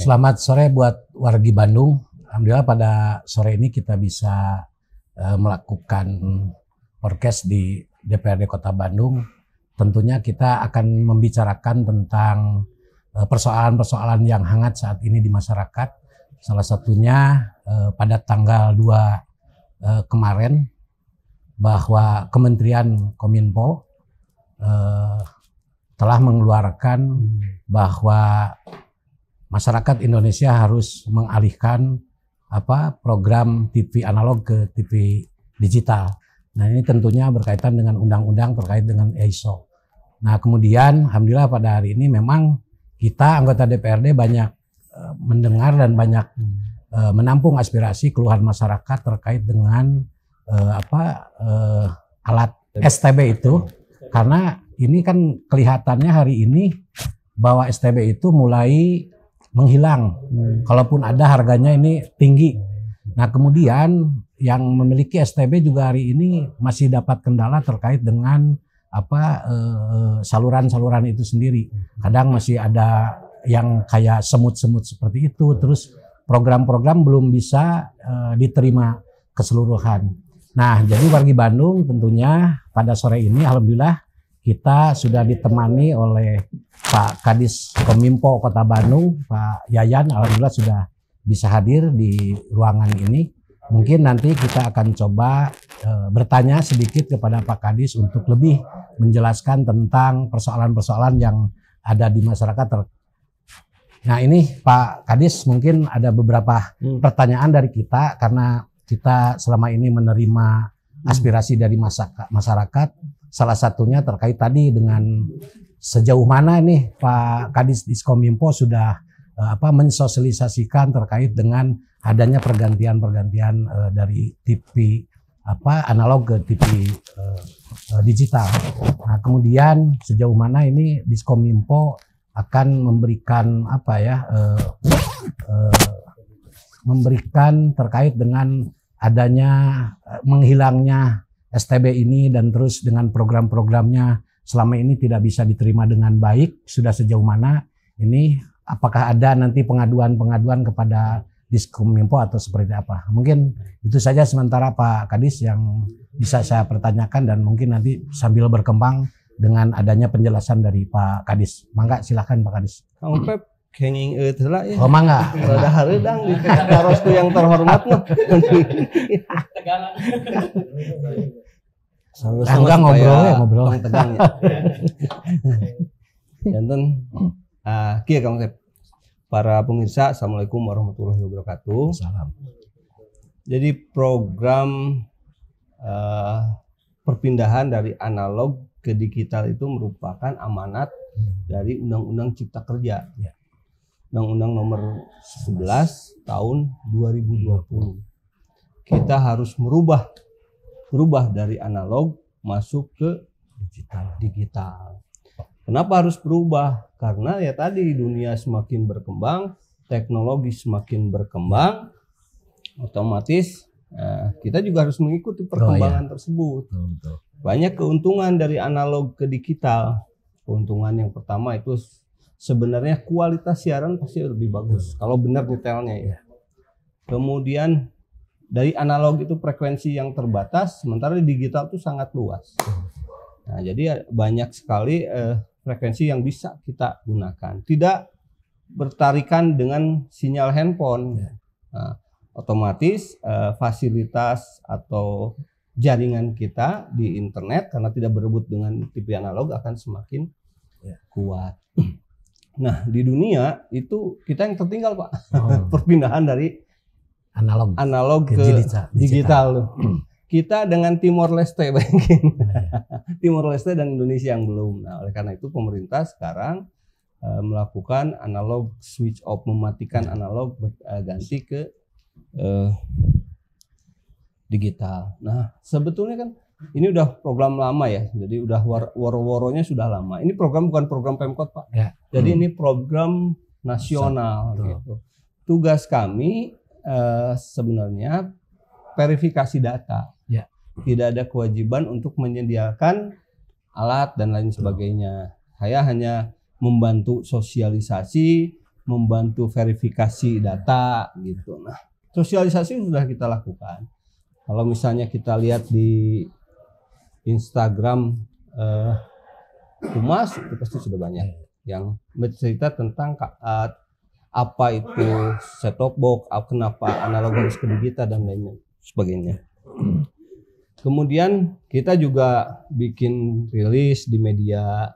Selamat sore buat wargi Bandung. Alhamdulillah pada sore ini kita bisa melakukan podcast di DPRD Kota Bandung. Tentunya kita akan membicarakan tentang persoalan-persoalan yang hangat saat ini di masyarakat. Salah satunya pada tanggal 2 kemarin bahwa Kementerian Kominfo telah mengeluarkan bahwa masyarakat Indonesia harus mengalihkan program TV analog ke TV digital. Nah, ini tentunya berkaitan dengan undang-undang terkait dengan ISO. Nah, kemudian alhamdulillah pada hari ini memang kita anggota DPRD banyak mendengar dan banyak menampung aspirasi keluhan masyarakat terkait dengan alat STB itu, karena ini kan kelihatannya hari ini bahwa STB itu mulai menghilang. Kalaupun ada harganya ini tinggi. Nah, kemudian yang memiliki STB juga hari ini masih dapat kendala terkait dengan saluran-saluran itu sendiri. Kadang masih ada yang kayak semut-semut seperti itu. Terus program-program belum bisa diterima keseluruhan. Nah, jadi wargi Bandung tentunya pada sore ini alhamdulillah kita sudah ditemani oleh Pak Kadis Kominfo Kota Bandung, Pak Yayan, alhamdulillah sudah bisa hadir di ruangan ini. Mungkin nanti kita akan coba bertanya sedikit kepada Pak Kadis untuk lebih menjelaskan tentang persoalan-persoalan yang ada di masyarakat. Nah, ini Pak Kadis mungkin ada beberapa pertanyaan dari kita karena kita selama ini menerima aspirasi dari masyarakat. Salah satunya terkait tadi dengan sejauh mana nih Pak Kadis Diskominfo sudah mensosialisasikan terkait dengan adanya pergantian dari TV analog ke TV digital. Nah, kemudian sejauh mana ini Diskominfo akan memberikan memberikan terkait dengan adanya menghilangnya STB ini dan terus dengan program-programnya selama ini tidak bisa diterima dengan baik, sudah sejauh mana ini, apakah ada nanti pengaduan-pengaduan kepada Diskominfo atau seperti apa? Mungkin itu saja sementara Pak Kadis yang bisa saya pertanyakan dan mungkin nanti sambil berkembang dengan adanya penjelasan dari Pak Kadis. Mangga silakan Pak Kadis. Kang Pep kenging lah ya. Oh mangga. Rada hareudang di karosku yang terhormat mah. Enggak ngobrol. Tegang ya. Janten kieu Kang Pep. Para pemirsa, Assalamualaikum warahmatullahi wabarakatuh. Salam. Jadi program perpindahan dari analog ke digital itu merupakan amanat dari Undang-Undang Cipta Kerja. Ya. Undang-Undang nomor 11 tahun 2020. Kita harus berubah dari analog masuk ke digital. Kenapa harus berubah? Karena ya tadi dunia semakin berkembang, teknologi semakin berkembang, otomatis kita juga harus mengikuti perkembangan tersebut. Betul. Banyak keuntungan dari analog ke digital. Keuntungan yang pertama itu sebenarnya kualitas siaran pasti lebih bagus kalau benar detailnya ya. Kemudian dari analog itu frekuensi yang terbatas, sementara di digital itu sangat luas. Nah, jadi banyak sekali frekuensi yang bisa kita gunakan. Tidak bertarikan dengan sinyal handphone. Nah, otomatis fasilitas atau jaringan kita di internet karena tidak berebut dengan TV analog akan semakin kuat. Nah, di dunia itu kita yang tertinggal, Pak. Perpindahan dari analog ke digital. Kita dengan Timor Leste bayangin. Timor Leste dan Indonesia yang belum. Nah, oleh karena itu pemerintah sekarang melakukan analog switch off, mematikan analog, ganti ke digital. Nah, sebetulnya kan ini udah program lama ya. Jadi udah woro-woronya sudah lama. Ini program bukan program Pemkot, Pak. Ya. Jadi ini program nasional gitu. Tugas kami sebenarnya verifikasi data. Ya. Tidak ada kewajiban untuk menyediakan alat dan lain sebagainya. Saya hanya membantu sosialisasi, membantu verifikasi data gitu. Nah, sosialisasi sudah kita lakukan. Kalau misalnya kita lihat di Instagram Humas itu pasti sudah banyak yang bercerita tentang apa itu set top box, kenapa analog harus ke digital dan lain sebagainya. Kemudian kita juga bikin rilis di media.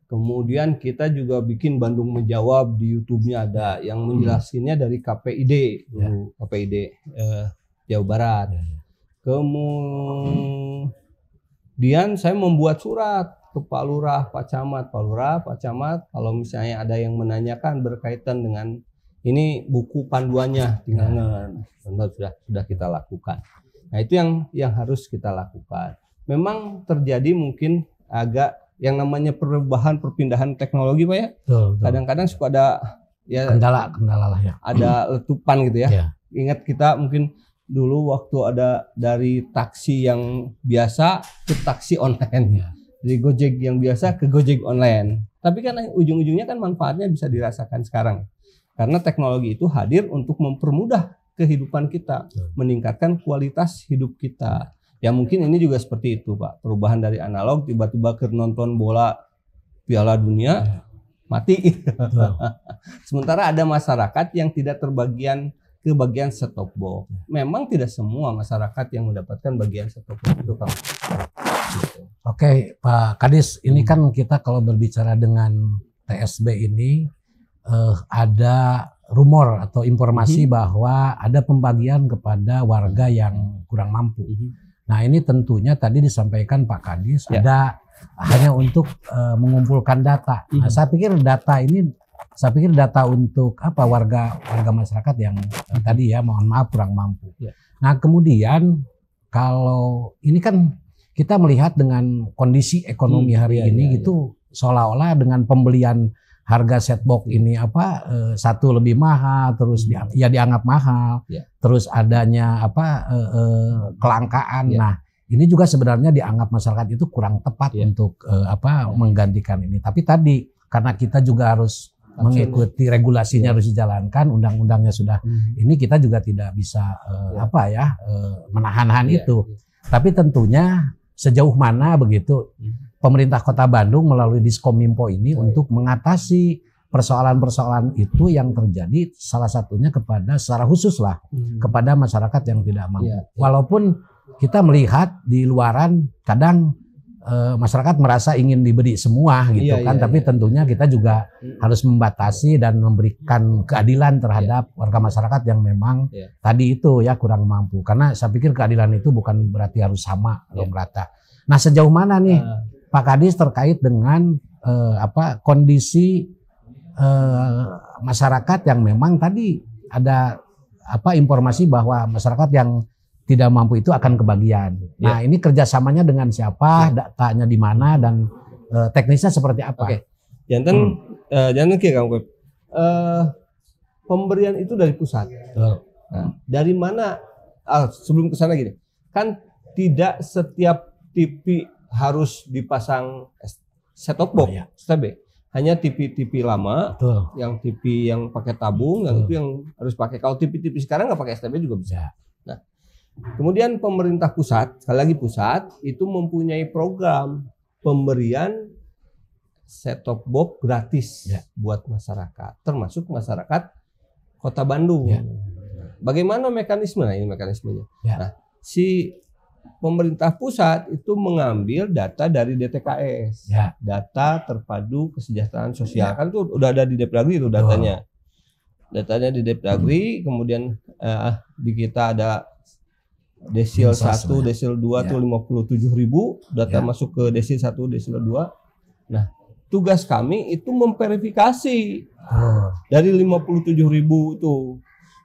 Kemudian kita juga bikin Bandung Menjawab di YouTube-nya ada yang menjelaskannya dari KPID, KPID Jawa Barat. Kemudian saya membuat surat ke Pak Lurah, Pak Camat, kalau misalnya ada yang menanyakan berkaitan dengan ini buku panduannya, sudah kita lakukan. Nah itu yang harus kita lakukan. Memang terjadi mungkin agak yang namanya perubahan perpindahan teknologi Pak ya. Kadang-kadang suka ada ya kendala lah ya. Ada letupan gitu ya. Ingat kita mungkin dulu waktu ada dari taksi yang biasa ke taksi online. Dari Gojek yang biasa ke Gojek online. Tapi kan ujung-ujungnya kan manfaatnya bisa dirasakan sekarang. Karena teknologi itu hadir untuk mempermudah kehidupan kita, meningkatkan kualitas hidup kita. Ya mungkin ini juga seperti itu Pak, perubahan dari analog tiba-tiba ke nonton bola Piala Dunia mati. Sementara ada masyarakat yang tidak ke bagian set top box. Memang tidak semua masyarakat yang mendapatkan bagian set top box itu Pak. Oke Pak Kadis, ini kan kita kalau berbicara dengan TSB ini ada rumor atau informasi bahwa ada pembagian kepada warga yang kurang mampu. Nah ini tentunya tadi disampaikan Pak Kadis ada hanya untuk mengumpulkan data. Nah saya pikir data untuk apa warga masyarakat yang tadi ya mohon maaf kurang mampu. Nah kemudian kalau ini kan kita melihat dengan kondisi ekonomi hari ini gitu seolah-olah dengan pembelian harga set box ini satu lebih mahal, terus dianggap mahal, terus adanya kelangkaan. Nah ini juga sebenarnya dianggap masyarakat itu kurang tepat untuk menggantikan ini. Tapi tadi karena kita juga harus mengikuti regulasinya harus dijalankan, undang-undangnya sudah ini kita juga tidak bisa menahan itu. Tapi tentunya sejauh mana begitu pemerintah Kota Bandung melalui Diskominfo ini untuk mengatasi persoalan-persoalan itu yang terjadi salah satunya secara khusus lah kepada masyarakat yang tidak mampu. Walaupun kita melihat di luaran kadang masyarakat merasa ingin diberi semua gitu tapi tentunya kita juga harus membatasi dan memberikan keadilan terhadap warga masyarakat yang memang tadi itu ya kurang mampu. Karena saya pikir keadilan itu bukan berarti harus sama atau merata. Nah sejauh mana nih Pak Kadis terkait dengan kondisi masyarakat yang memang tadi ada informasi bahwa masyarakat yang tidak mampu itu akan kebagian. Nah ini kerjasamanya dengan siapa, datanya di mana dan teknisnya seperti apa? Jangan kamu pemberian itu dari pusat. Nah, dari mana? Sebelum ke sana gini, kan tidak setiap TV harus dipasang set top box, STB. Hanya TV-TV lama, yang TV yang pakai tabung, yang itu yang harus pakai. Kalau TV-TV sekarang nggak pakai STB juga bisa. Nah, kemudian pemerintah pusat, sekali lagi pusat, itu mempunyai program pemberian set top box gratis buat masyarakat, termasuk masyarakat Kota Bandung. Bagaimana mekanisme? Nah ini mekanismenya. Nah, si pemerintah pusat itu mengambil data dari DTKS, data terpadu kesejahteraan sosial. Kan itu udah ada di Depdagri itu datanya. Datanya di Depdagri, kemudian di kita ada desil 1, desil 2 itu 57.000 data masuk ke desil 1, desil 2. Nah, tugas kami itu memverifikasi dari 57.000 itu.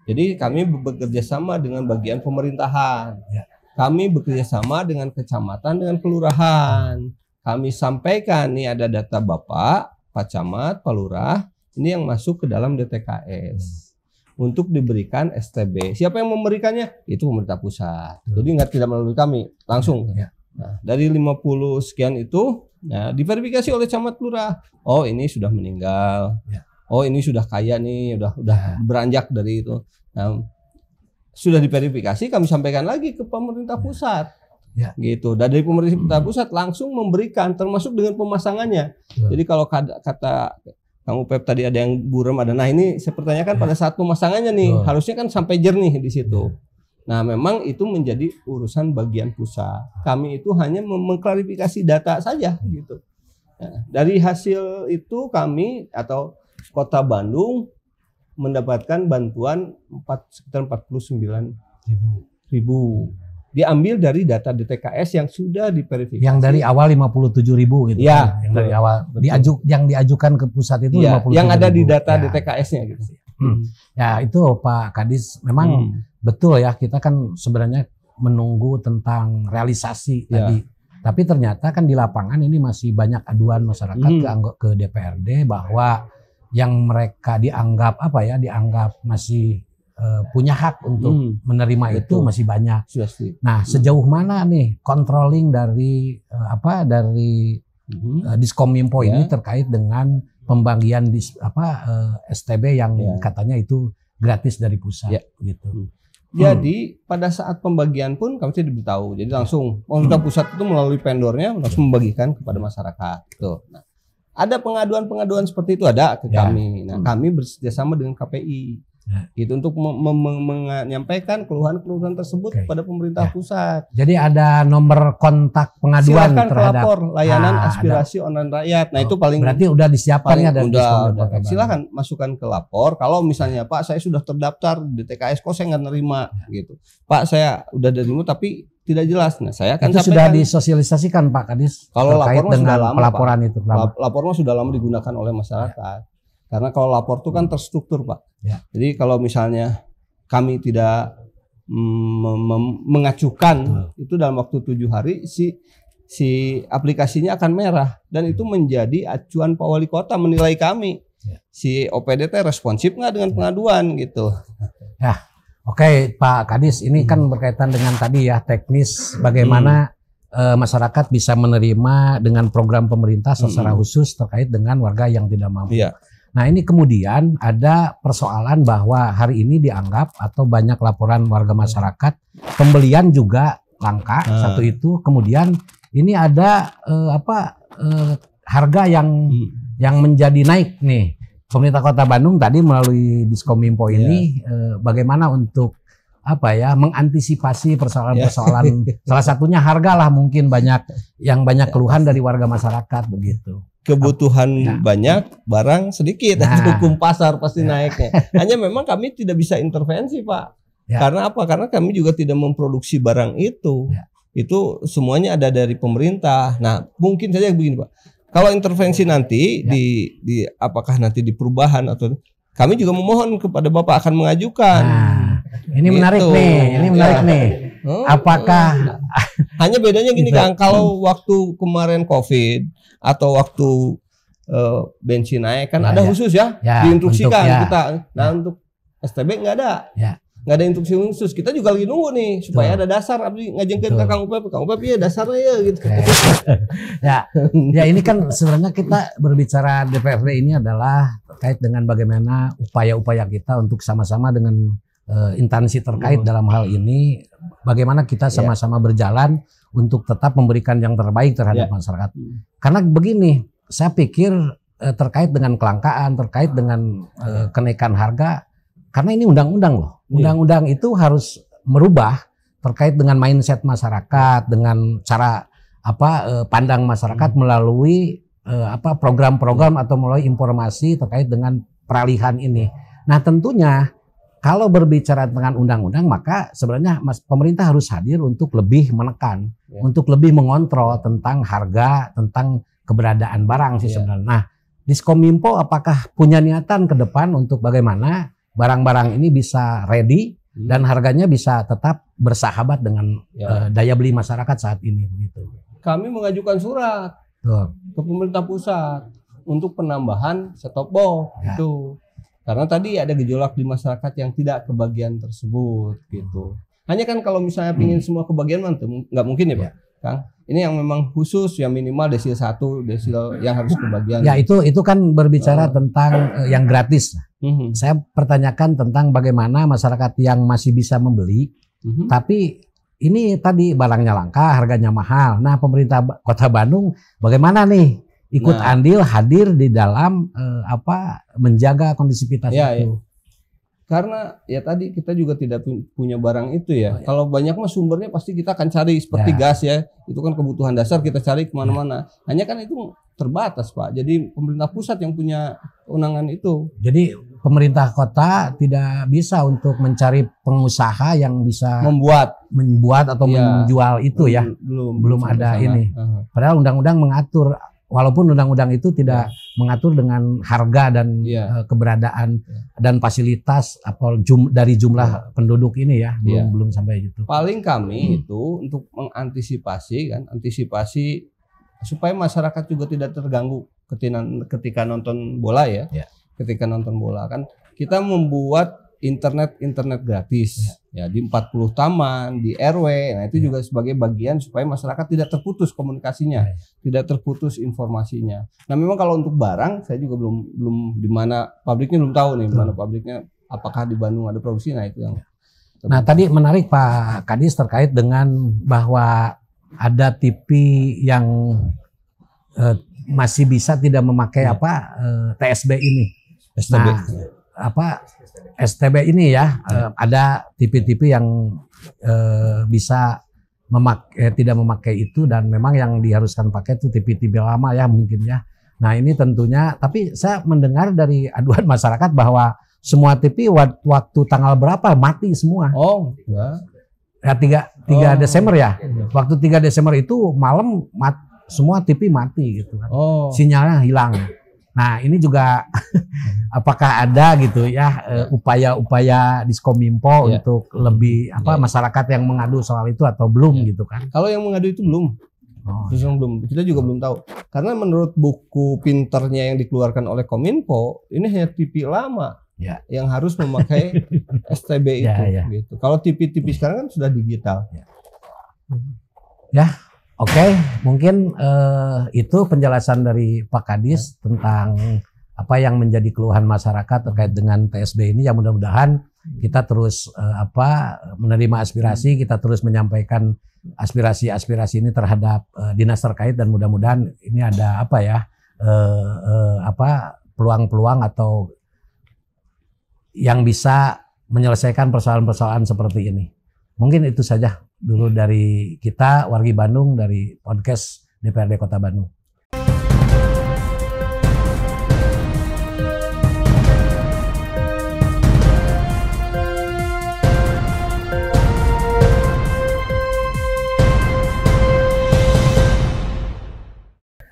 Jadi kami bekerja sama dengan bagian pemerintahan. Kami bekerja sama dengan kecamatan, dengan kelurahan. Kami sampaikan nih ada data Bapak, Pak Camat, Pak Lurah, ini yang masuk ke dalam DTKS. Untuk diberikan STB. Siapa yang memberikannya? Itu pemerintah pusat. Jadi tidak melalui kami, langsung. Nah, dari 50 sekian itu, nah, diverifikasi oleh camat lurah. Oh, ini sudah meninggal. oh ini sudah kaya nih, udah beranjak dari itu. Nah, sudah diverifikasi, kami sampaikan lagi ke pemerintah pusat. Ya. Gitu. Dan dari pemerintah pusat langsung memberikan, termasuk dengan pemasangannya. Jadi kalau kata Kang Upep tadi ada yang buram, ada. Nah ini saya pertanyakan pada saat pemasangannya nih, harusnya kan sampai jernih di situ. Nah memang itu menjadi urusan bagian pusat. Kami itu hanya mengklarifikasi data saja gitu. Nah, dari hasil itu kami atau Kota Bandung mendapatkan bantuan sekitar 49.000. Diambil dari data DTKS yang sudah diverifikasi. Yang dari awal 57.000 gitu. Ya, yang dari awal yang diajukan ke pusat itu ya, 57.000. yang ada di data DTKS-nya gitu. Ya itu Pak Kadis memang betul ya, kita kan sebenarnya menunggu tentang realisasi tadi. Tapi ternyata kan di lapangan ini masih banyak aduan masyarakat ke DPRD bahwa yang mereka dianggap dianggap masih punya hak untuk menerima itu masih banyak. Nah, sejauh mana nih controlling dari Diskominfo ini terkait dengan pembagian STB yang katanya itu gratis dari pusat gitu. Jadi pada saat pembagian pun kami tidak diberitahu. Jadi langsung pemerintah pusat itu melalui vendornya langsung membagikan kepada masyarakat. Tuh. Nah, ada pengaduan seperti itu ada ke kami. Nah, kami bekerjasama dengan KPI. Gitu untuk menyampaikan keluhan-keluhan tersebut kepada pemerintah pusat. Jadi ada nomor kontak pengaduan silakan terhadap pelapor layanan aspirasi online rakyat. Nah, itu paling berarti udah disiapkan ya dari udah. Silakan masukkan ke lapor. Kalau misalnya Pak saya sudah terdaftar di TKS kok saya nggak nerima gitu. Pak saya udah nerima tapi tidak jelas. Nah, saya akan itu sudah disosialisasikan Pak Kadis kalau terkait dengan lama, pelaporan Pak. itu. Lapornya sudah lama digunakan oleh masyarakat. Karena kalau lapor itu kan terstruktur Pak. Jadi kalau misalnya kami tidak mengacukan itu dalam waktu 7 hari si aplikasinya akan merah dan itu menjadi acuan Pak Wali Kota menilai kami. Si OPDT responsif nggak dengan pengaduan gitu. Ya, oke Pak Kadis, ini kan berkaitan dengan tadi ya teknis bagaimana masyarakat bisa menerima dengan program pemerintah secara khusus terkait dengan warga yang tidak mampu. Nah ini kemudian ada persoalan bahwa hari ini dianggap atau banyak laporan warga masyarakat pembelian juga langka satu itu, kemudian ini ada harga yang menjadi naik nih. Pemerintah Kota Bandung tadi melalui Diskominfo ini bagaimana untuk mengantisipasi persoalan-persoalan salah satunya harga lah, mungkin banyak keluhan dari warga masyarakat begitu. Kebutuhan banyak, barang sedikit, hukum pasar pasti naiknya. Hanya memang kami tidak bisa intervensi Pak. Karena apa? Karena kami juga tidak memproduksi barang itu. Itu semuanya ada dari pemerintah. Nah mungkin saja begini Pak. Kalau intervensi nanti di apakah nanti di perubahan atau kami juga memohon kepada Bapak akan mengajukan. Ini menarik nih. Apakah hanya bedanya gini Kang, kalau waktu kemarin Covid atau waktu bensin naik kan ada khusus diinstruksikan kita. Nah untuk STB nggak ada. Nggak ada instruksi khusus. Kita juga lagi nunggu nih supaya ada dasar abdi ngajengkeun ke Kang Upep ya dasarnya ya gitu. Ya ini kan sebenarnya kita berbicara DPRD ini adalah terkait dengan bagaimana upaya-upaya kita untuk sama-sama dengan instansi terkait dalam hal ini, bagaimana kita sama-sama berjalan untuk tetap memberikan yang terbaik terhadap masyarakat. Karena begini, saya pikir terkait dengan kelangkaan, terkait dengan kenaikan harga, karena ini undang-undang loh. Undang-undang itu harus merubah terkait dengan mindset masyarakat, dengan cara pandang masyarakat melalui program-program atau melalui informasi terkait dengan peralihan ini. Nah tentunya kalau berbicara dengan undang-undang maka sebenarnya pemerintah harus hadir untuk lebih menekan, untuk lebih mengontrol tentang harga, tentang keberadaan barang sih sebenarnya. Nah, Diskominfo apakah punya niatan ke depan untuk bagaimana barang-barang ini bisa ready dan harganya bisa tetap bersahabat dengan daya beli masyarakat saat ini begitu. Kami mengajukan surat ke pemerintah pusat untuk penambahan set-top box itu. Karena tadi ada gejolak di masyarakat yang tidak kebagian tersebut gitu. Hanya kan kalau misalnya pingin semua kebagian nggak mungkin ya Pak, Kang. Ini yang memang khusus yang minimal desil 1, desil yang harus kebagian. Ya itu kan berbicara tentang yang gratis. Saya pertanyakan tentang bagaimana masyarakat yang masih bisa membeli, tapi ini tadi barangnya langka, harganya mahal. Nah, pemerintah Kota Bandung bagaimana nih ikut andil hadir di dalam menjaga kondisivitas itu? Ya. Karena ya tadi kita juga tidak punya barang itu ya. Kalau banyak mah sumbernya pasti kita akan cari seperti gas ya. Itu kan kebutuhan dasar kita cari kemana-mana. Hanya kan itu terbatas Pak. Jadi pemerintah pusat yang punya kewenangan itu. Jadi pemerintah kota tidak bisa untuk mencari pengusaha yang bisa membuat atau menjual itu ya. Belum ada ini. Padahal undang-undang mengatur. Walaupun undang-undang itu tidak mengatur dengan harga dan keberadaan dan fasilitas dari jumlah penduduk ini ya, belum sampai gitu. Paling kami itu untuk mengantisipasi antisipasi supaya masyarakat juga tidak terganggu ketika nonton bola ya. Ketika nonton bola kan kita membuat internet gratis ya di 40 taman, di RW. Nah, itu juga sebagai bagian supaya masyarakat tidak terputus komunikasinya, tidak terputus informasinya. Nah, memang kalau untuk barang saya juga belum di mana pabriknya, belum tahu nih di mana pabriknya, apakah di Bandung ada produksi. Nah, itu yang tadi menarik Pak Kadis terkait dengan bahwa ada TV yang masih bisa tidak memakai TSB ini. STB. STB ini ya, ada TV-TV yang bisa tidak memakai itu, dan memang yang diharuskan pakai itu TV-TV lama ya mungkin ya. Nah ini tentunya, tapi saya mendengar dari aduan masyarakat bahwa semua TV waktu tanggal berapa mati semua. Oh ya 3 Desember ya. Waktu 3 Desember itu malam semua TV mati gitu kan. Sinyalnya hilang. Nah ini juga apakah ada gitu ya upaya-upaya Diskominfo untuk lebih masyarakat yang mengadu soal itu atau belum gitu kan? Kalau yang mengadu itu belum. Belum. Kita juga belum tahu. Karena menurut buku pinternya yang dikeluarkan oleh Kominfo, ini hanya TV lama yang harus memakai STB itu. Gitu. Kalau TV-TV sekarang kan sudah digital. Oke, mungkin itu penjelasan dari Pak Kadis tentang apa yang menjadi keluhan masyarakat terkait dengan TSB ini. Yang mudah-mudahan kita terus menerima aspirasi, kita terus menyampaikan aspirasi-aspirasi ini terhadap dinas terkait, dan mudah-mudahan ini ada peluang-peluang atau yang bisa menyelesaikan persoalan-persoalan seperti ini. Mungkin itu saja dulu dari kita, Wargi Bandung, dari podcast DPRD Kota Bandung.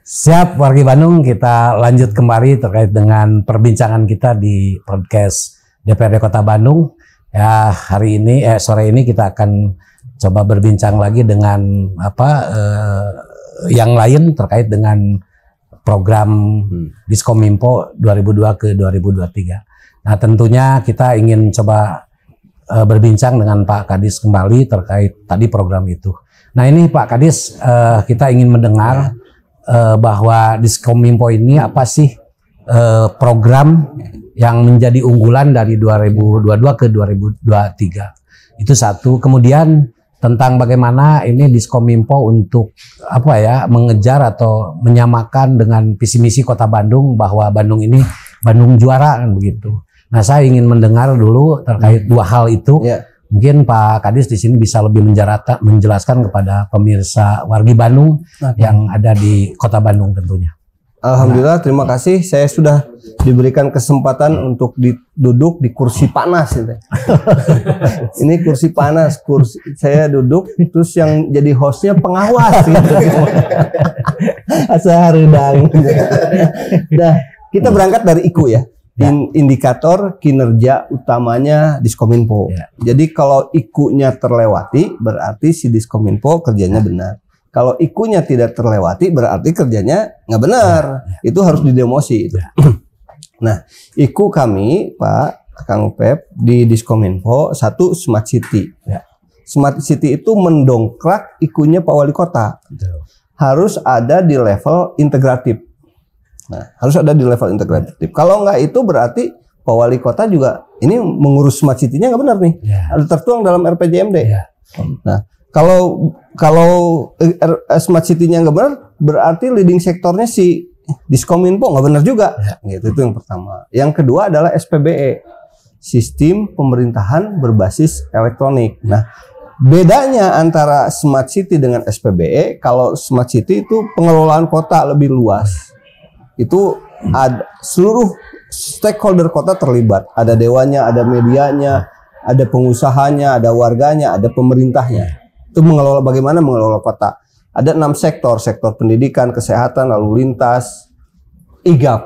Siap, Wargi Bandung, kita lanjut kembali terkait dengan perbincangan kita di podcast DPRD Kota Bandung. Ya, sore ini kita akan coba berbincang lagi dengan yang lain terkait dengan program Diskominfo 2002 ke 2023. Nah, tentunya kita ingin coba berbincang dengan Pak Kadis kembali terkait tadi program itu. Nah, ini Pak Kadis, kita ingin mendengar bahwa Diskominfo ini apa sih program yang menjadi unggulan dari 2022 ke 2023. Itu satu. Kemudian tentang bagaimana ini Diskominfo untuk mengejar atau menyamakan dengan visi misi Kota Bandung, bahwa Bandung ini Bandung juara kan begitu. Nah, saya ingin mendengar dulu terkait dua hal itu. Mungkin Pak Kadis di sini bisa lebih menjelaskan kepada pemirsa Wargi Bandung yang ada di Kota Bandung tentunya. Alhamdulillah, terima kasih. Saya sudah diberikan kesempatan untuk duduk di kursi panas. Ini kursi panas, saya duduk, terus yang jadi hostnya pengawas. Asa harudang. Nah, kita berangkat dari IKU ya. Indikator kinerja utamanya Diskominfo. Jadi kalau IKU-nya terlewati, berarti si Diskominfo kerjanya benar. Kalau IKU-nya tidak terlewati, berarti kerjanya nggak benar. Itu harus didemosi. Nah, IKU kami, Pak Kang Pep, di Diskominfo, 1 Smart City. Smart City itu mendongkrak IQ-nya Pak Wali Kota. Betul. Harus ada di level integratif. Nah, harus ada di level integratif. Kalau nggak itu berarti Pak Wali Kota juga ini mengurus Smart City-nya nggak benar nih. Ada tertuang dalam RPJMD. Nah, kalau Smart City-nya nggak benar, berarti leading sektornya si Diskominfo nggak benar juga. Gitu, itu yang pertama. Yang kedua adalah SPBE, Sistem Pemerintahan Berbasis Elektronik. Nah, bedanya antara Smart City dengan SPBE, kalau Smart City itu pengelolaan kota lebih luas. Itu ada seluruh stakeholder kota terlibat. Ada dewanya, ada medianya, ada pengusahanya, ada warganya, ada pemerintahnya. Itu mengelola, bagaimana mengelola kota. Ada 6 sektor, sektor pendidikan, kesehatan, lalu lintas, IGAP,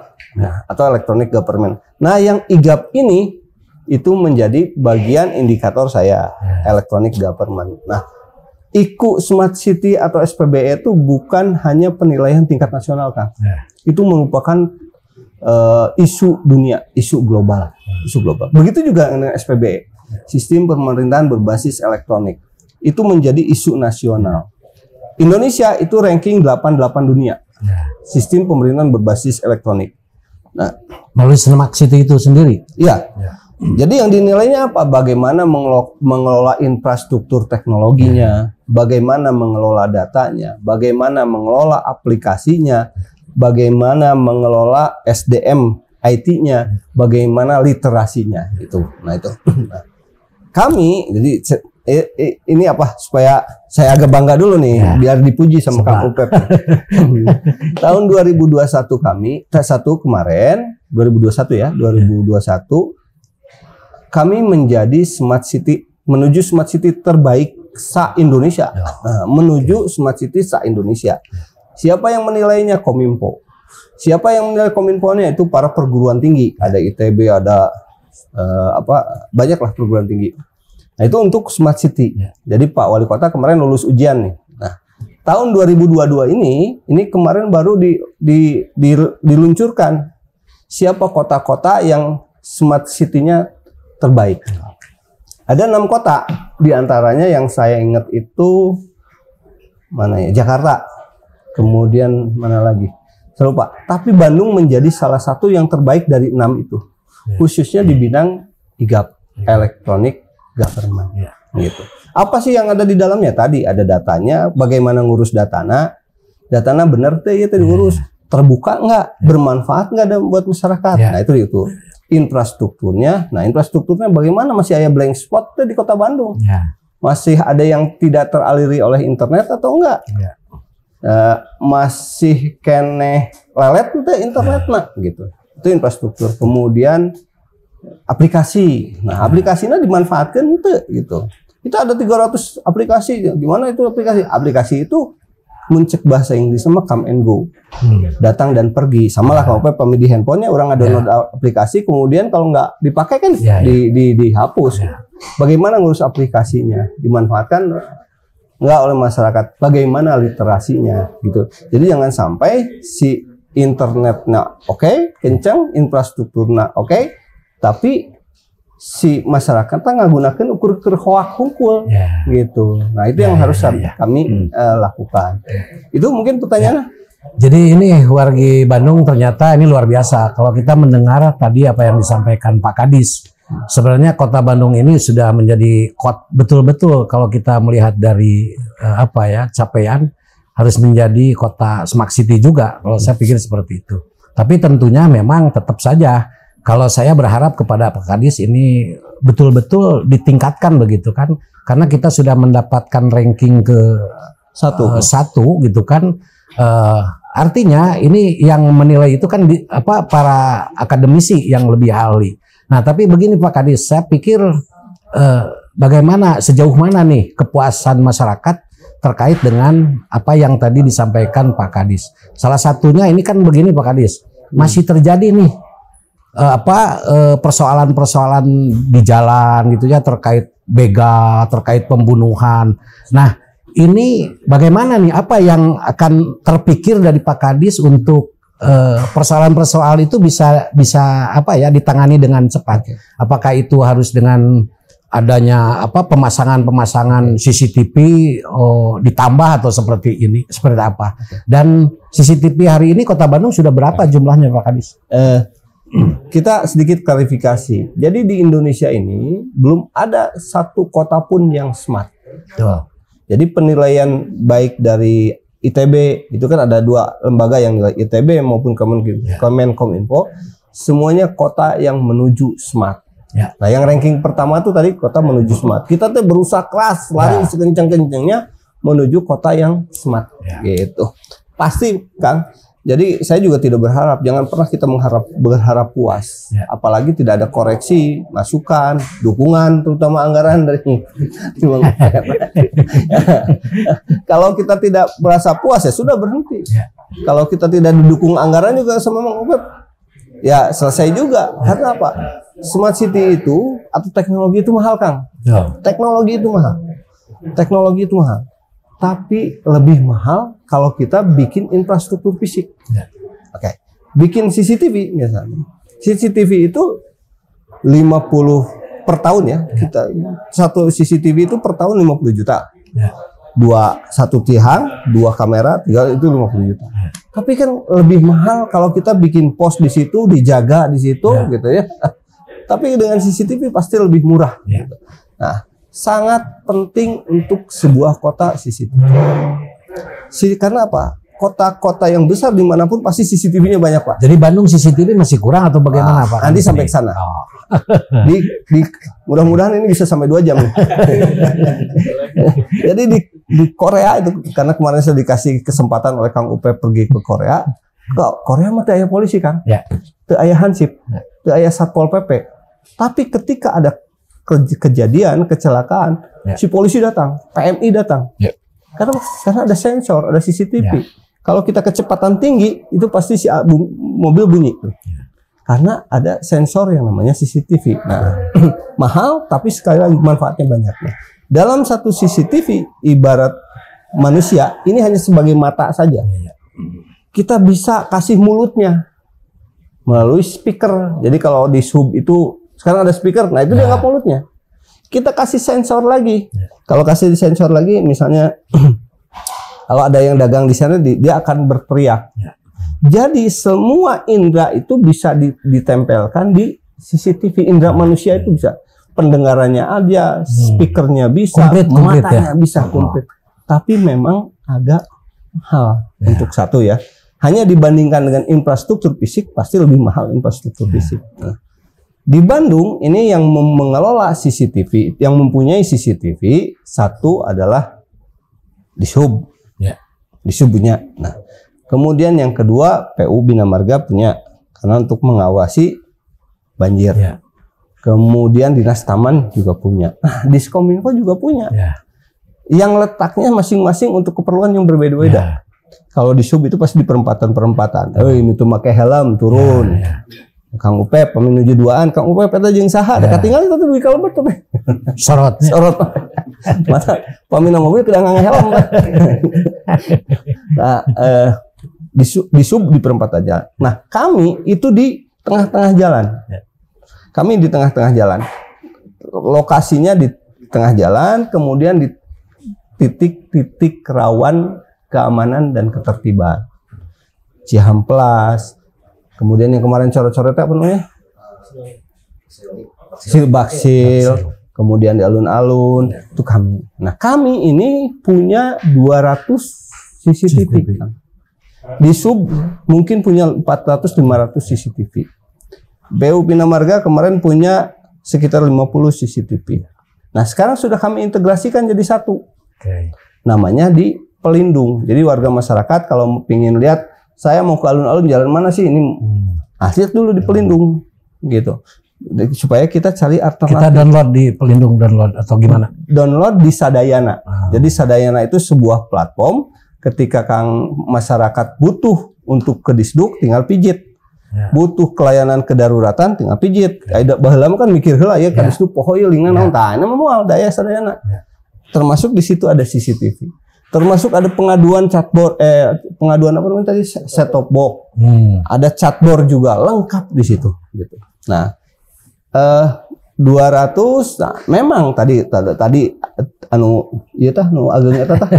atau Electronic Government. Nah, yang IGAP ini itu menjadi bagian indikator saya, electronic government. Nah, IQ Smart City atau SPBE itu bukan hanya penilaian tingkat nasional, Kang. Itu merupakan isu dunia, isu global, Begitu juga dengan SPBE, Sistem Pemerintahan Berbasis Elektronik. Itu menjadi isu nasional. Indonesia itu ranking 88 dunia, Sistem Pemerintahan Berbasis Elektronik. Nah, melalui Smart City itu sendiri. Iya. Jadi yang dinilainya apa? Bagaimana mengelola infrastruktur teknologinya, bagaimana mengelola datanya, bagaimana mengelola aplikasinya, bagaimana mengelola SDM IT-nya, bagaimana literasinya itu. Nah itu. Nah, kami jadi ini apa supaya saya agak bangga dulu nih biar dipuji sama Kang Upep. Tahun 2021 kami kemarin 2021 ya, 2021 kami menjadi Smart City, menuju Smart City terbaik se-Indonesia. Menuju Smart City se-Indonesia. Siapa yang menilainya? Kominfo. Siapa yang menilai Kominfo-nya? Itu para perguruan tinggi. Ada ITB, ada banyaklah perguruan tinggi. Nah, itu untuk Smart City. Jadi Pak Wali Kota kemarin lulus ujian nih. Nah, tahun 2022 ini kemarin baru diluncurkan siapa kota-kota yang Smart City-nya terbaik. Ada 6 kota, diantaranya yang saya ingat itu mana ya? Jakarta. Kemudian mana lagi? Saya lupa. Tapi Bandung menjadi salah satu yang terbaik dari 6 itu, khususnya di bidang IGAP, Electronic Government. Gitu. Apa sih yang ada di dalamnya? Tadi ada datanya, bagaimana ngurus datana benar tuh ya diurus, terbuka nggak, bermanfaat nggak buat masyarakat. Nah itu. Infrastrukturnya, bagaimana masih ada blank spot di Kota Bandung? Masih ada yang tidak teraliri oleh internet atau enggak? Masih kene lelet tuh internet gitu. Itu infrastruktur. Kemudian aplikasi. Nah, aplikasinya dimanfaatkan gitu. Itu ada 300 aplikasi. Gimana itu aplikasi? Aplikasi itu mencek bahasa Inggris sama come and go, datang dan pergi. Sama lah kalau pamit di handphonenya orang ada download aplikasi, kemudian kalau nggak dipakai kan dihapus. Bagaimana ngurus aplikasinya? Dimanfaatkan nggak oleh masyarakat? Bagaimana literasinya? Gitu. Jadi jangan sampai si internetnya oke, kencang, infrastrukturnya oke, tapi si masyarakat nggak gunakan ukur hoak hungkul gitu. Nah itu yang harus kami lakukan. Itu mungkin pertanyaannya. Jadi ini wargi Bandung ternyata ini luar biasa. Kalau kita mendengar tadi apa yang disampaikan Pak Kadis, sebenarnya Kota Bandung ini sudah menjadi betul-betul kalau kita melihat dari capaian harus menjadi kota Smart City juga. Kalau saya pikir seperti itu. Tapi tentunya memang tetap saja. Kalau saya berharap kepada Pak Kadis ini betul-betul ditingkatkan begitu kan, karena kita sudah mendapatkan ranking ke satu gitu kan, artinya ini yang menilai itu kan para akademisi yang lebih ahli. Nah tapi begini Pak Kadis, saya pikir bagaimana sejauh mana nih kepuasan masyarakat terkait dengan apa yang tadi disampaikan Pak Kadis. Salah satunya ini kan begini Pak Kadis, masih terjadi nih persoalan-persoalan di jalan gitu ya, terkait begal, terkait pembunuhan. Nah, ini bagaimana nih, apa yang akan terpikir dari Pak Kadis untuk persoalan-persoalan itu bisa ditangani dengan cepat? Apakah itu harus dengan adanya pemasangan CCTV ditambah atau seperti ini, seperti apa? Dan CCTV hari ini Kota Bandung sudah berapa jumlahnya Pak Kadis? Kita sedikit klarifikasi. Jadi di Indonesia ini belum ada satu kota pun yang smart. Betul. Jadi penilaian baik dari ITB, itu kan ada 2 lembaga yang nilai, ITB maupun Kemenkominfo, semuanya kota yang menuju smart. Ya. Nah, yang ranking pertama tuh tadi kota menuju smart. Kita tuh berusaha keras, lari sekencang-kencangnya menuju kota yang smart, gitu. Pasti, Kang. Jadi saya juga tidak berharap, jangan pernah kita berharap puas. Apalagi tidak ada koreksi, masukan, dukungan, terutama anggaran dari kalau kita tidak merasa puas ya sudah berhenti. Kalau kita tidak didukung anggaran juga sama Mang Upep, ya selesai juga. Karena apa? Smart City itu atau teknologi itu mahal, Kang. Teknologi itu mahal. Teknologi itu mahal. Tapi lebih mahal kalau kita bikin infrastruktur fisik. Oke. Bikin CCTV misalnya. CCTV itu 50 per tahun ya. Kita satu CCTV itu per tahun 50 juta. Satu tiang, 2 kamera, 3 itu 50 juta. Tapi kan lebih mahal kalau kita bikin pos di situ, dijaga di situ gitu ya. Tapi dengan CCTV pasti lebih murah. Gitu. Nah, sangat penting untuk sebuah kota CCTV. Karena apa? Kota-kota yang besar dimanapun pasti CCTV-nya banyak, Pak. Jadi Bandung CCTV masih kurang atau bagaimana, Pak? Nanti sampai ke sana. Mudah-mudahan ini bisa sampai 2 jam. Jadi di Korea itu, karena kemarin saya dikasih kesempatan oleh Kang Upep pergi ke Korea. Korea mah teu aya polisi, Kang. Teu aya hansip, teu aya Satpol PP. Tapi ketika ada kejadian, kecelakaan, si polisi datang, PMI datang. Karena ada sensor, ada CCTV. Kalau kita kecepatan tinggi, itu pasti si mobil bunyi. Karena ada sensor yang namanya CCTV. Nah, mahal, tapi sekali lagi manfaatnya banyak. Nah, dalam satu CCTV, ibarat manusia, ini hanya sebagai mata saja. Kita bisa kasih mulutnya melalui speaker. Jadi kalau di sub itu sekarang ada speaker, nah itu dia nggak mulutnya. Kita kasih sensor lagi. Kalau kasih sensor lagi, misalnya kalau ada yang dagang di sana, dia akan berteriak. Jadi semua indera itu bisa ditempelkan di CCTV. Indera manusia itu bisa, pendengarannya ada, speakernya bisa, matanya bisa komplit. Tapi memang agak mahal untuk satu ya. Hanya dibandingkan dengan infrastruktur fisik, pasti lebih mahal infrastruktur fisik. Nah, di Bandung ini yang mengelola CCTV, yang mempunyai CCTV, satu adalah Dishub, Dishub punya. Nah, kemudian yang kedua PU Bina Marga punya, karena untuk mengawasi banjir. Kemudian Dinas Taman juga punya. Nah, Diskominfo juga punya. Yang letaknya masing-masing untuk keperluan yang berbeda-beda. Kalau Dishub itu pasti di perempatan-perempatan. Ini tuh pakai helm turun. Kang Upep menuju 2an, Kang Upep eta jeung saha da katinggal itu di kalebet tuh. Sorot. Masa pamina mobil kedang helm. Nah, di sub di perempatan jalan. Nah, kami itu di tengah-tengah jalan. Kami di tengah-tengah jalan. Lokasinya di tengah jalan, kemudian di titik-titik rawan keamanan dan ketertiban. Cihamplas. Kemudian yang kemarin coret-coretnya apa namanya? Silbaksil. Kemudian di alun-alun. Itu kami. Nah, kami ini punya 200 CCTV. Di sub mungkin punya 400-500 CCTV. BU Bina Marga kemarin punya sekitar 50 CCTV. Nah, sekarang sudah kami integrasikan jadi satu. Namanya di Pelindung. Jadi warga masyarakat kalau ingin lihat, saya mau ke alun-alun jalan mana sih ini? Lihat dulu di Pelindung, gitu. Supaya kita cari alternatif. Kita download di Pelindung, download atau gimana? Download di Sadayana. Jadi Sadayana itu sebuah platform. Ketika masyarakat butuh untuk ke Disduk, tinggal pijit. Butuh pelayanan kedaruratan, tinggal pijit. Kayak baheula kan mikir heula ya, ka Disduk poho ieu lingna naon tah, nama moal daya Sadayana. Termasuk di situ ada CCTV. Termasuk ada pengaduan chatbot, pengaduan apa namanya tadi, set top box, ada chatbot juga lengkap di situ. Gitu. Nah, 200. Nah, memang tadi ieu tah nu ageng eta tah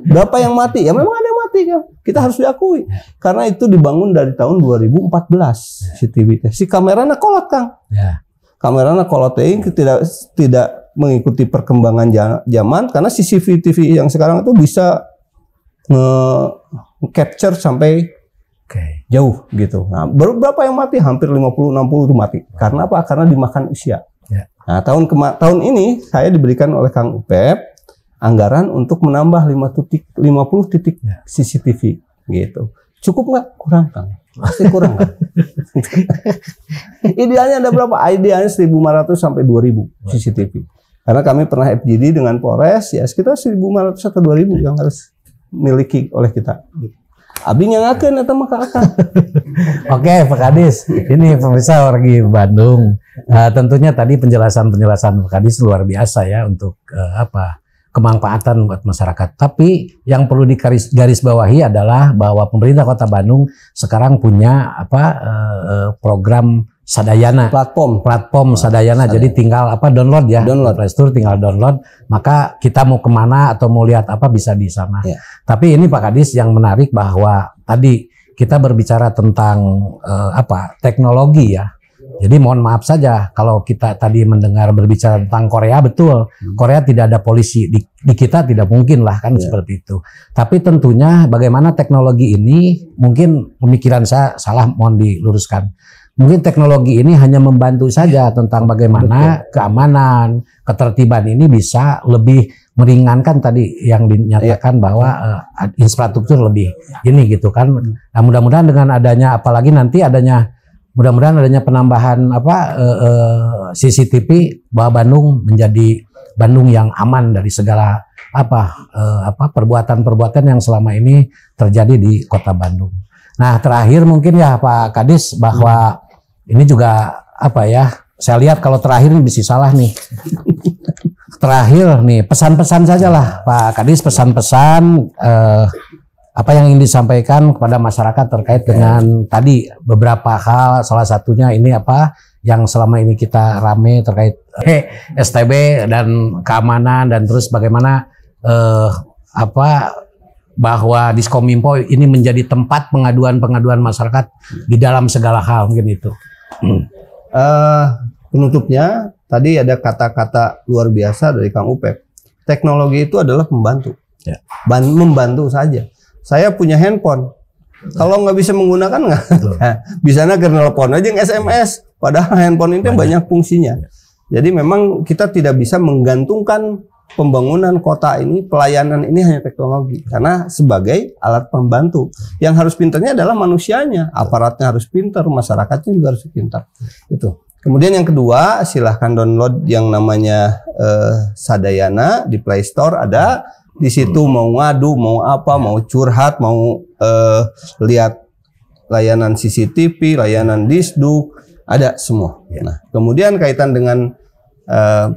berapa yang mati? Ya memang ada yang mati kan. Kita harus diakui. Karena itu dibangun dari tahun 2014 CCTV. Si kamerana kolot, Kang. Ya. Kamerana kolot tidak mengikuti perkembangan zaman karena CCTV yang sekarang itu bisa capture sampai jauh gitu. Nah, baru berapa yang mati? Hampir 50-60 itu mati. Karena apa? Karena dimakan usia. Ya. Nah, tahun ini saya diberikan oleh Kang Upep anggaran untuk menambah 50 titik CCTV gitu. Cukup nggak? Kurang, Kang. Pasti kurang, Kang. Idealnya ada berapa? Idealnya 1.500 sampai 2.000 CCTV. Karena kami pernah FGD dengan Polres, ya sekitar 1.500 atau 2.000 yang harus miliki oleh kita. Abi nyangakeun eta mah ka Akang. Oke, Pak Kadis. Ini pemirsa wargi Bandung. Tentunya tadi penjelasan Pak Kadis luar biasa ya untuk kemanfaatan buat masyarakat. Tapi yang perlu digarisbawahi adalah bahwa pemerintah Kota Bandung sekarang punya program Sadayana, platform Sadayana. Jadi tinggal download ya, download Play Store, tinggal download. Maka kita mau kemana atau mau lihat apa bisa di sana. Ya. Tapi ini Pak Kadis yang menarik bahwa tadi kita berbicara tentang teknologi ya. Jadi mohon maaf saja kalau kita tadi mendengar berbicara tentang Korea, betul. Korea tidak ada polisi, di kita tidak mungkin lah kan seperti itu. Tapi tentunya bagaimana teknologi ini, mungkin pemikiran saya salah, mohon diluruskan. Mungkin teknologi ini hanya membantu saja tentang bagaimana keamanan, ketertiban ini bisa lebih meringankan tadi yang dinyatakan bahwa infrastruktur lebih ini gitu kan. Nah, mudah-mudahan dengan adanya mudah-mudahan adanya penambahan CCTV bahwa Bandung menjadi Bandung yang aman dari segala perbuatan-perbuatan yang selama ini terjadi di Kota Bandung. Nah, terakhir mungkin ya Pak Kadis bahwa ini juga saya lihat kalau terakhir ini bisa salah nih. Terakhir nih pesan-pesan saja lah Pak Kadis, pesan-pesan apa yang ingin disampaikan kepada masyarakat terkait dengan tadi beberapa hal, salah satunya ini yang selama ini kita rame terkait STB dan keamanan, dan terus bagaimana bahwa Diskominfo ini menjadi tempat pengaduan masyarakat di dalam segala hal, mungkin itu. Penutupnya tadi ada kata-kata luar biasa dari Kang Upep. Teknologi itu adalah pembantu, membantu saja. Saya punya handphone, kalau nggak bisa menggunakan nggak, bisanya ke nelpon aja SMS. Padahal handphone ini banyak fungsinya. Jadi memang kita tidak bisa menggantungkan pembangunan kota ini, pelayanan ini hanya teknologi, karena sebagai alat pembantu. Yang harus pintarnya adalah manusianya, aparatnya harus pintar, masyarakatnya juga harus pintar. Itu. Kemudian yang kedua, silahkan download yang namanya Sadayana di Play Store ada. Di situ mau ngadu, mau apa, mau curhat, mau lihat layanan CCTV, layanan Disduk, ada semua. Nah, kemudian kaitan dengan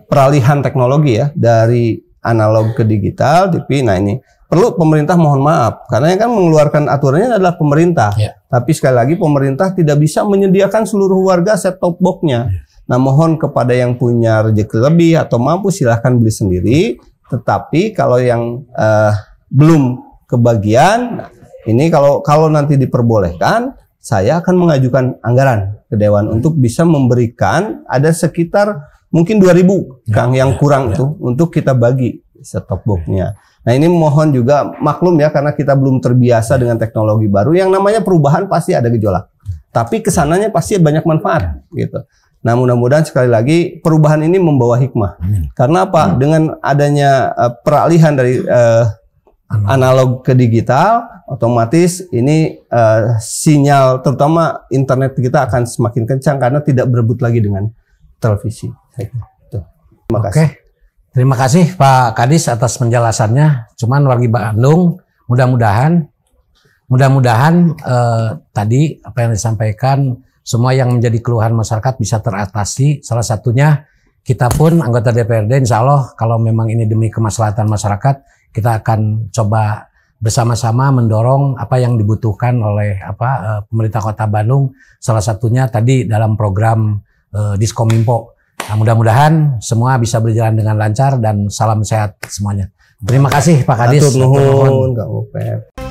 peralihan teknologi ya dari analog ke digital TV. Nah, ini perlu pemerintah mohon maaf karena yang kan mengeluarkan aturannya adalah pemerintah. Tapi sekali lagi pemerintah tidak bisa menyediakan seluruh warga set top box-nya. Nah, mohon kepada yang punya rezeki lebih atau mampu silahkan beli sendiri. Tetapi kalau yang belum kebagian, ini kalau nanti diperbolehkan, saya akan mengajukan anggaran ke Dewan untuk bisa memberikan ada sekitar mungkin 2.000 Kang yang kurang itu untuk kita bagi set-top box-nya. Nah, ini mohon juga maklum ya karena kita belum terbiasa dengan teknologi baru. Yang namanya perubahan pasti ada gejolak. Tapi kesananya pasti banyak manfaat gitu. Nah, mudah-mudahan sekali lagi perubahan ini membawa hikmah. Karena apa? Dengan adanya peralihan dari analog ke digital, otomatis ini sinyal terutama internet kita akan semakin kencang karena tidak berebut lagi dengan televisi. Terima kasih. Oke. Terima kasih Pak Kadis atas penjelasannya. Cuman wargi Bandung, mudah-mudahan tadi apa yang disampaikan semua yang menjadi keluhan masyarakat bisa teratasi. Salah satunya kita pun anggota DPRD insya Allah kalau memang ini demi kemaslahatan masyarakat, kita akan coba bersama-sama mendorong apa yang dibutuhkan oleh pemerintah Kota Bandung. Salah satunya tadi dalam program Diskominfo. Nah, mudah-mudahan semua bisa berjalan dengan lancar dan salam sehat semuanya. Terima kasih Pak Kadis. Atur nuhun, Kang Upep.